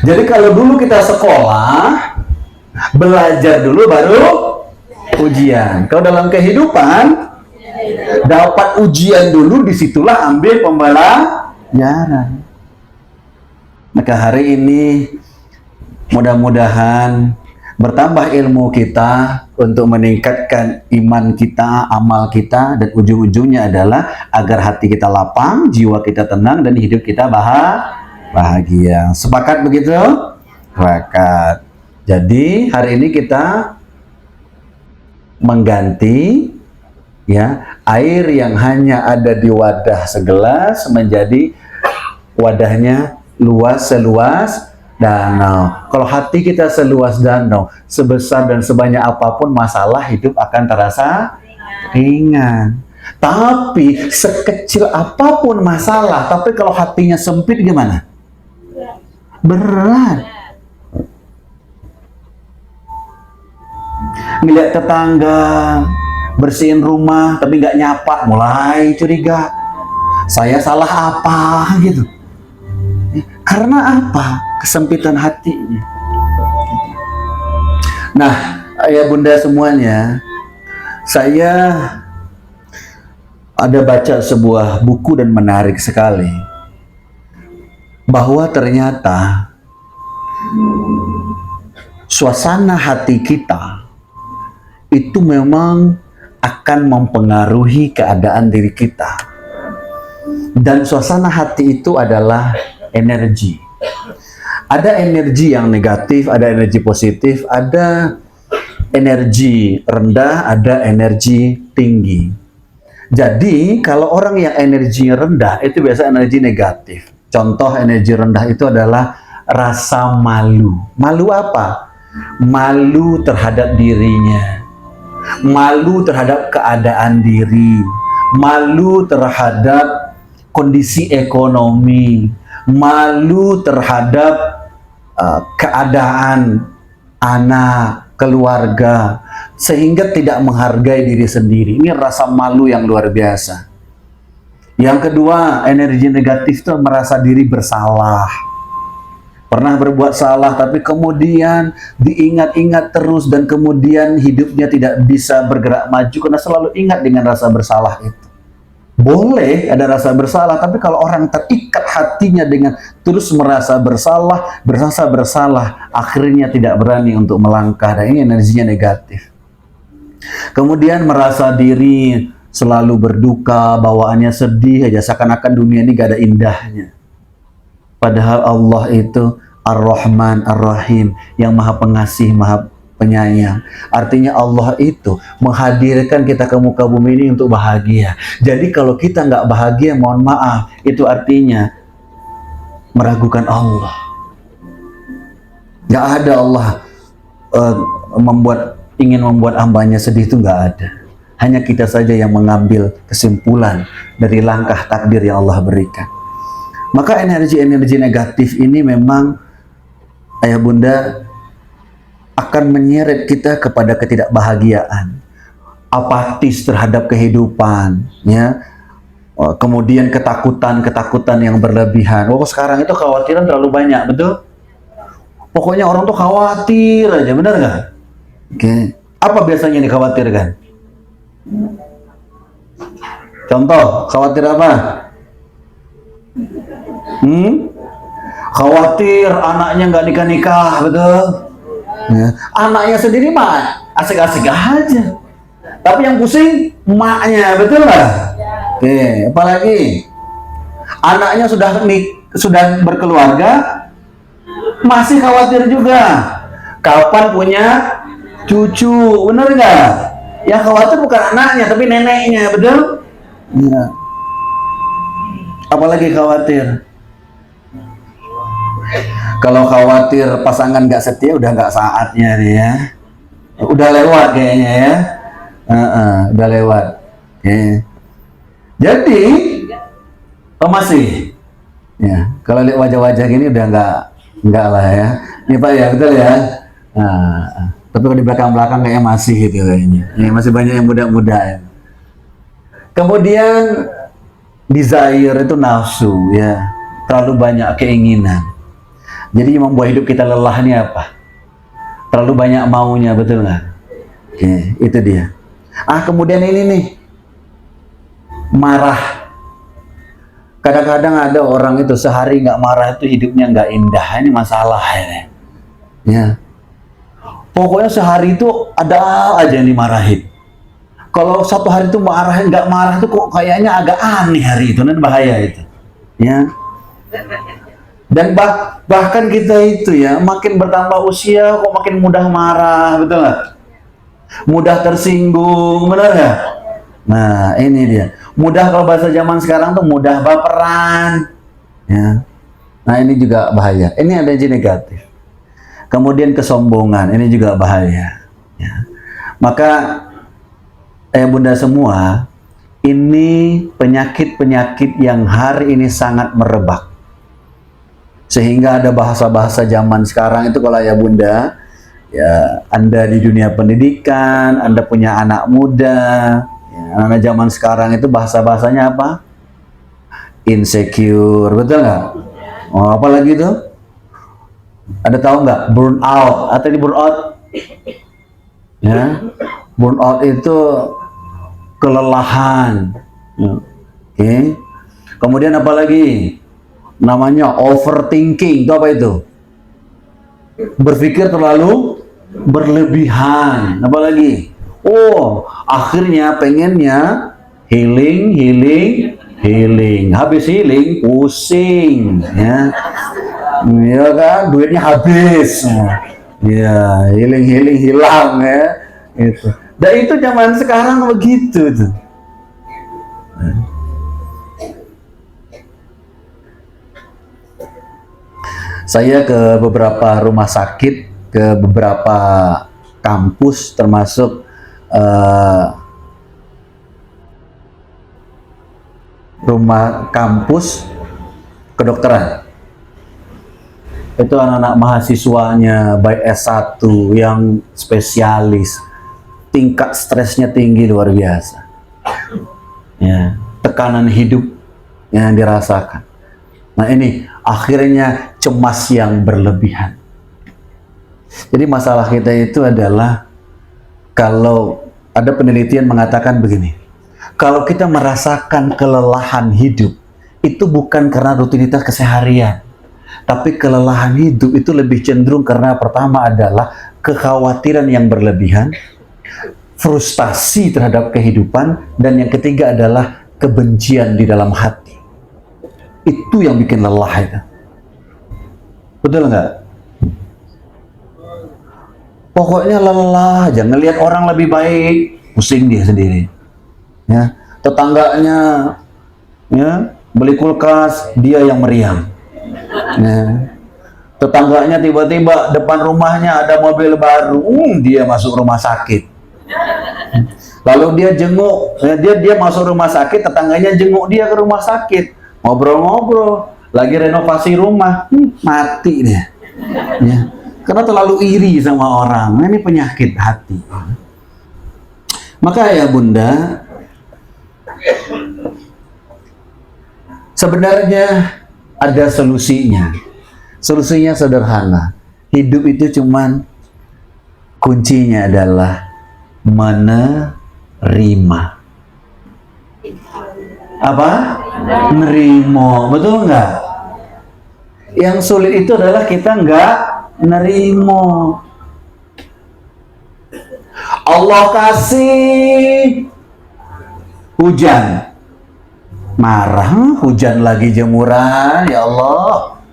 Jadi kalau dulu kita sekolah, belajar dulu baru ujian. Kalau dalam kehidupan, dapat ujian dulu, disitulah ambil pembelajaran. Maka hari ini mudah-mudahan bertambah ilmu kita untuk meningkatkan iman kita, amal kita, dan ujung-ujungnya adalah agar hati kita lapang, jiwa kita tenang, dan hidup kita bahagia. Sepakat begitu? Sepakat. Jadi hari ini kita mengganti ya air yang hanya ada di wadah segelas menjadi wadahnya luas seluas danau. Kalau hati kita seluas danau, sebesar dan sebanyak apapun masalah, hidup akan terasa ringan. Tapi sekecil apapun masalah, tapi kalau hatinya sempit gimana? Berat. Ngeliat tetangga bersihin rumah tapi nggak nyapa, mulai curiga. Saya salah apa gitu? Karena apa? Kesempitan hatinya. Nah, ayah bunda semuanya, saya ada baca sebuah buku dan menarik sekali bahwa ternyata suasana hati kita itu memang akan mempengaruhi keadaan diri kita. Dan suasana hati itu adalah energi. Ada energi yang negatif, ada energi positif, ada energi rendah, ada energi tinggi. Jadi kalau orang yang energinya rendah itu biasa energi negatif. Contoh energi rendah itu adalah rasa malu. Malu apa? Malu terhadap dirinya. Malu terhadap keadaan diri. Malu terhadap kondisi ekonomi. Malu terhadap keadaan anak, keluarga, sehingga tidak menghargai diri sendiri. Ini rasa malu yang luar biasa. Yang kedua, energi negatif itu merasa diri bersalah. Pernah berbuat salah, tapi kemudian diingat-ingat terus, dan kemudian hidupnya tidak bisa bergerak maju karena selalu ingat dengan rasa bersalah itu. Boleh ada rasa bersalah, tapi kalau orang terikat hatinya dengan terus merasa bersalah, akhirnya tidak berani untuk melangkah, dan ini energinya negatif. Kemudian merasa diri selalu berduka, bawaannya sedih aja, seakan-akan dunia ini gak ada indahnya. Padahal Allah itu Ar-Rahman Ar-Rahim, yang maha pengasih, maha penyayang. Artinya Allah itu menghadirkan kita ke muka bumi ini untuk bahagia. Jadi kalau kita nggak bahagia, mohon maaf, itu artinya meragukan Allah. Nggak ada Allah ingin membuat hambanya sedih, itu nggak ada. Hanya kita saja yang mengambil kesimpulan dari langkah takdir yang Allah berikan. Maka energi-energi negatif ini memang ayah bunda akan menyeret kita kepada ketidakbahagiaan, apatis terhadap kehidupan, ya. Kemudian ketakutan yang berlebihan. Oh, sekarang itu kekhawatiran terlalu banyak, betul? Pokoknya orang tuh khawatir aja, benar nggak? Oke. Apa biasanya yang dikhawatirkan? Contoh, khawatir apa? Khawatir anaknya nggak nikah-nikah, betul? Ya. Anaknya sendiri mah asik-asik aja, tapi yang pusing emaknya, betul nggak? Oke, apalagi anaknya sudah berkeluarga, masih khawatir juga kapan punya cucu, bener nggak? Yang khawatir bukan anaknya tapi neneknya, betul? Ya. Apalagi khawatir, kalau khawatir pasangan nggak setia, udah nggak saatnya nih ya, udah lewat kayaknya ya, udah lewat. Oke. Jadi masih ya, kalau lihat wajah-wajah gini udah nggak lah ya, ini Pak ya, betul ya. Tapi kalau di belakang-belakang kayaknya masih gitu kayaknya, ya, masih banyak yang muda-muda ya. Kemudian desire itu nafsu ya, terlalu banyak keinginan. Jadi yang membuat hidup kita lelah ini apa? Terlalu banyak maunya, betul nggak? Oke, itu dia. Kemudian ini nih, marah. Kadang-kadang ada orang itu sehari nggak marah itu hidupnya nggak indah. Ini masalah ini. Ya. Pokoknya sehari itu ada aja yang dimarahin. Kalau satu hari itu marahin nggak marah itu kok kayaknya agak aneh hari itu, nanti bahaya itu. Ya. Dan bahkan kita itu ya makin bertambah usia kok makin mudah marah, betul nggak? Mudah tersinggung, benar nggak? Nah ini dia. Mudah kalau bahasa zaman sekarang tuh mudah baperan. Ya. Nah ini juga bahaya. Ini ada energi negatif. Kemudian kesombongan, ini juga bahaya. Ya. Maka bunda semua, ini penyakit-penyakit yang hari ini sangat merebak. Sehingga ada bahasa-bahasa zaman sekarang itu kalau ya bunda, ya Anda di dunia pendidikan, Anda punya anak muda, ya, anak zaman sekarang itu bahasa-bahasanya apa? Insecure, betul nggak? Oh, apa lagi itu? Ada tahu nggak? Burnout, atau di burnout? Ya, burnout itu kelelahan. Ya. Oke. Kemudian apa lagi? Namanya overthinking. Itu apa itu? Berpikir terlalu berlebihan. Apa lagi? Oh, akhirnya pengennya healing. Habis healing, pusing. Ya, ya kan? Duitnya habis. Ya, healing hilang ya. Itu. Dan itu zaman sekarang begitu tuh. Saya ke beberapa rumah sakit, ke beberapa kampus, termasuk rumah kampus kedokteran. Itu anak-anak mahasiswanya, baik S1 yang spesialis, tingkat stresnya tinggi luar biasa. Ya, tekanan hidup yang dirasakan. Nah ini akhirnya cemas yang berlebihan. Jadi masalah kita itu adalah, kalau ada penelitian mengatakan begini, kalau kita merasakan kelelahan hidup, itu bukan karena rutinitas keseharian, tapi kelelahan hidup itu lebih cenderung karena pertama adalah kekhawatiran yang berlebihan, frustasi terhadap kehidupan, dan yang ketiga adalah kebencian di dalam hati. Itu yang bikin lelah itu. Betul nggak? Pokoknya lelah aja, ngelihat orang lebih baik, pusing dia sendiri. Ya, tetangganya ya beli kulkas, dia yang meriang. Ya. Tetangganya tiba-tiba depan rumahnya ada mobil baru, dia masuk rumah sakit. Lalu dia jenguk, dia masuk rumah sakit, tetangganya jenguk dia ke rumah sakit, ngobrol-ngobrol, lagi renovasi rumah, mati dia. Ya. Karena terlalu iri sama orang. Nah, ini penyakit hati. Maka ya bunda, sebenarnya ada solusinya. Solusinya sederhana. Hidup itu cuman kuncinya adalah menerima. Apa? Nerimo, betul nggak? Yang sulit itu adalah kita nggak nerimo. Allah kasih hujan, marah, hujan lagi jemuran, ya Allah.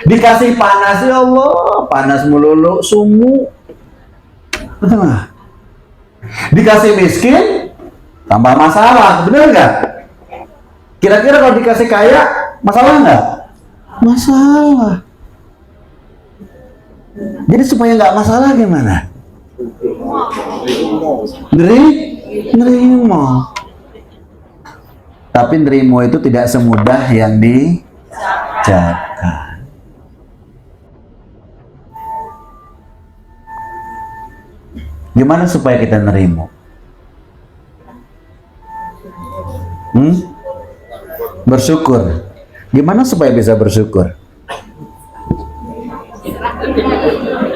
Dikasih panas, ya Allah, panas melulu, sumuk. Betul nggak? Dikasih miskin, tambah masalah, bener nggak? Kira-kira kalau dikasih kaya, masalah nggak? Masalah. Jadi supaya nggak masalah gimana? Nerimo. Tapi nerimo itu tidak semudah yang diucapkan. Gimana supaya kita nerimo? Bersyukur. Gimana supaya bisa bersyukur?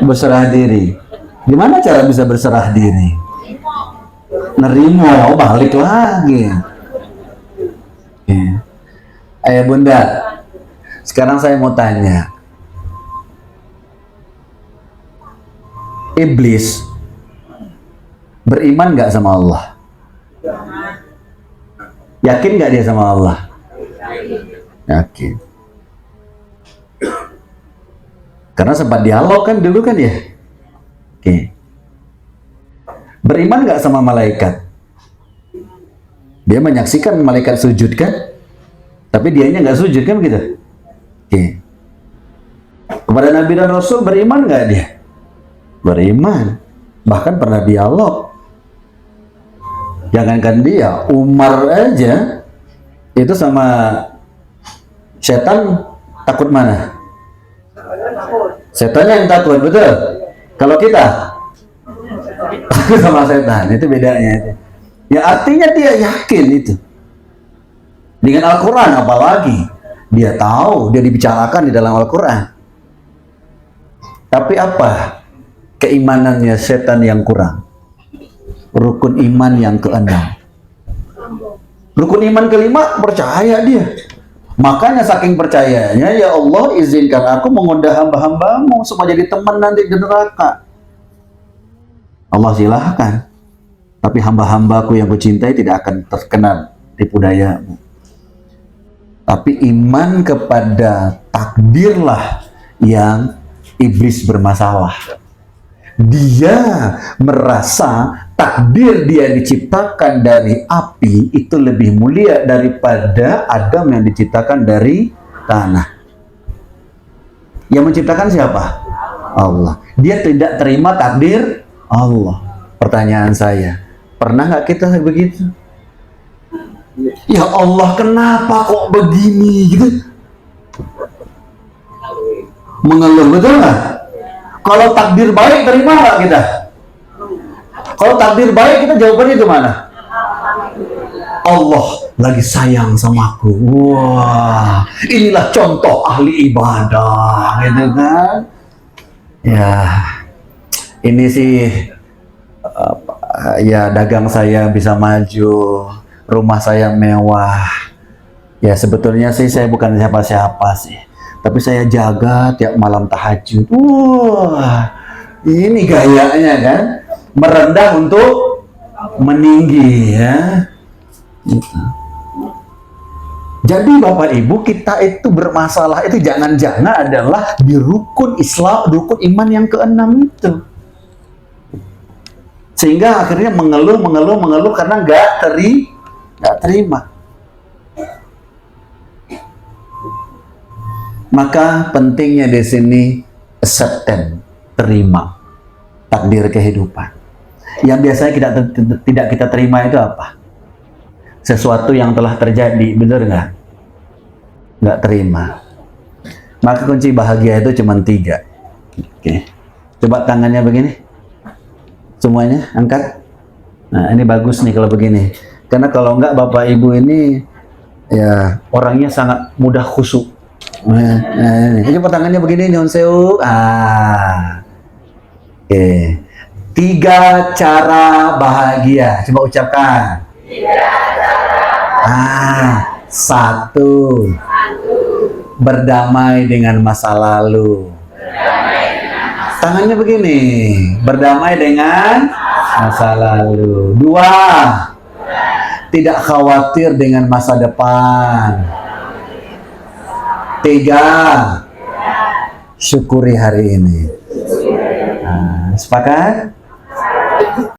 Berserah diri. Gimana cara bisa berserah diri? Nerimo, balik lagi. Oke. Ayah bunda, sekarang saya mau tanya. Iblis beriman nggak sama Allah? Yakin nggak dia sama Allah? Yakin. Karena sempat dialog kan dulu kan ya. Oke. Beriman nggak sama malaikat? Dia menyaksikan malaikat sujud kan? Tapi dianya nggak sujud kan gitu. Oke. Kepada Nabi dan Rasul beriman nggak dia? Beriman. Bahkan pernah dialog. Jangankan dia, Umar aja itu sama setan takut mana? Setannya yang takut, betul? Kalau kita takut sama setan, itu bedanya. Ya artinya dia yakin itu. Dengan Al-Quran apalagi. Dia tahu, dia dibicarakan di dalam Al-Quran. Tapi apa keimanannya setan yang kurang? Rukun iman yang keenam. Rukun iman kelima, percaya dia. Makanya saking percayanya, ya Allah izinkan aku mengundah hamba-hambamu supaya jadi teman nanti di neraka. Allah silahkan. Tapi hamba-hambaku yang kucintai tidak akan terkena tipu dayamu. Tapi iman kepada takdirlah yang iblis bermasalah. Dia merasa takdir dia diciptakan dari api itu lebih mulia daripada Adam yang diciptakan dari tanah. Yang menciptakan siapa? Allah. Dia tidak terima takdir Allah. Pertanyaan saya, pernah nggak kita begitu? Ya Allah, kenapa kok begini? Gitu. Mengeluh, betul nggak? Kalau takdir baik, terima nggak kita? Kalau takdir baik, kita jawabannya gimana? Allah lagi sayang sama aku. Wah, inilah contoh ahli ibadah, gitu kan? Ya, ini sih, ya dagang saya bisa maju, rumah saya mewah. Ya sebetulnya sih saya bukan siapa-siapa sih. Tapi saya jaga tiap malam tahajud. Wah, ini gayanya kan, merendah untuk meninggi ya. Gitu. Jadi Bapak Ibu, kita itu bermasalah itu jangan-jangan adalah di rukun Islam, rukun iman yang keenam itu. Sehingga akhirnya mengeluh karena nggak terima. Maka pentingnya di sini acceptance, terima takdir kehidupan. Yang biasanya tidak kita terima itu apa? Sesuatu yang telah terjadi, benar nggak? Nggak terima. Maka kunci bahagia itu cuma 3. Oke. Coba tangannya begini. Semuanya angkat. Nah ini bagus nih kalau begini. Karena kalau enggak Bapak Ibu ini ya orangnya sangat mudah khusyuk. Nah, ini coba tangannya begini, nyun sewu. Oke. 3 cara bahagia. Coba ucapkan. 1. Berdamai dengan masa lalu. Tangannya begini. Berdamai dengan masa lalu. 2. Tidak khawatir dengan masa depan. 3. Syukuri hari ini. Sepakat?